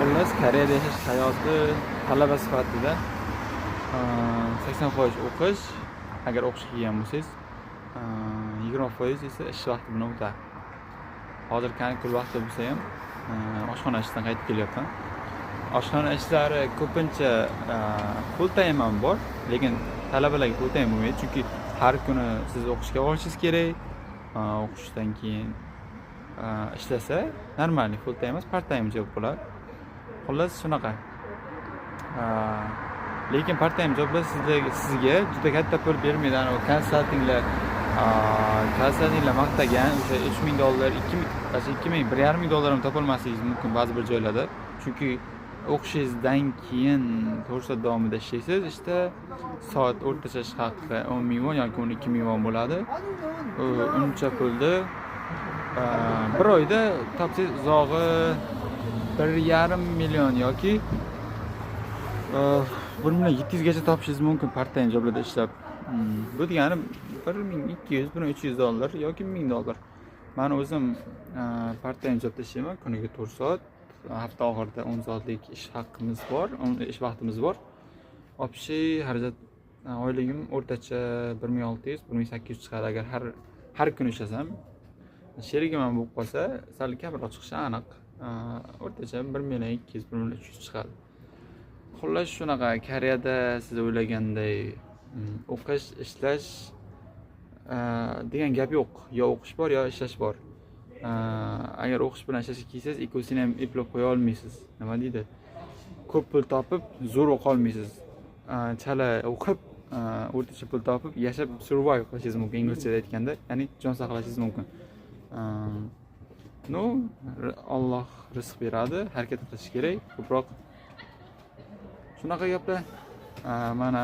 Xullas, Koreyada yashash hayoti talaba sifatida 80% o'qish, agar o'qishga kelgan bo'lsangiz, 20% esa ish vaqti bilan o'tadi. Hozir kanikul vaqti bo'lsa ham, oshxona ishidan qaytib kelyapman. Oshxona ishlari ko'pincha full time ham bor, lekin talabalarga full time bo'lmaydi, chunki har kuni siz o'qishga borishingiz kerak. O'qishdan keyin ishlasa, normal full time emas, part time job bo'ladi. Xullas shunaqa. Lekin part time joblar sizga juda katta pul bermaydi. Ana konsaltinglar maqtagan o'sha $3000, $2000 ham topolmasligingiz mumkin ba'zi bir joylarda. Chunki o'qishingizdan keyin 4 soat davomida ishlaysiz, işte soat o'rtacha ish haqi 10,000 won yoki 12,000 won bo'ladi. Uncha pulni bir oyda topsangiz uzog'i 1,5 million yoki 1,700,000 gacha topishingiz mumkin part time joblarda ishlab. Bu degani $1,200-$1,300 yoki $1,000. Men o'zim part time jobda ishlayman, kuniga 4 soat, hafta oxirida 10 soatlik ish haqimiz bor, ish vaqtimiz bor. Общий xarajat oyligim o'rtacha 1,600-1,800 chiqadi agar har kun ishlasam. Sherigim ham bo'lib qolsa, sal kamroq chiqishi aniq. O'rtacha 1,200-1,300 chiqadi. Xullas shunaqa, Koreyada siz o'ylaganday o'qish, ishlash degan gap yo'q. Yo o'qish bor, yo ishlash bor. Agar o'qish bilan ishlashga kelsangiz, ikkosini ham eplab qo'ya olmaysiz. Nima deydi? Ko'p pul topib, zo'r o'qiy olmaysiz. Chala o'qib, o'rtacha pul topib, yashab survive qilishingiz mumkin, inglizchada aytganda, ya'ni jon saqlashingiz mumkin. Alloh rizq beradi, harakat qilish kerak, ko'proq. Shunaqa gaplar. Mana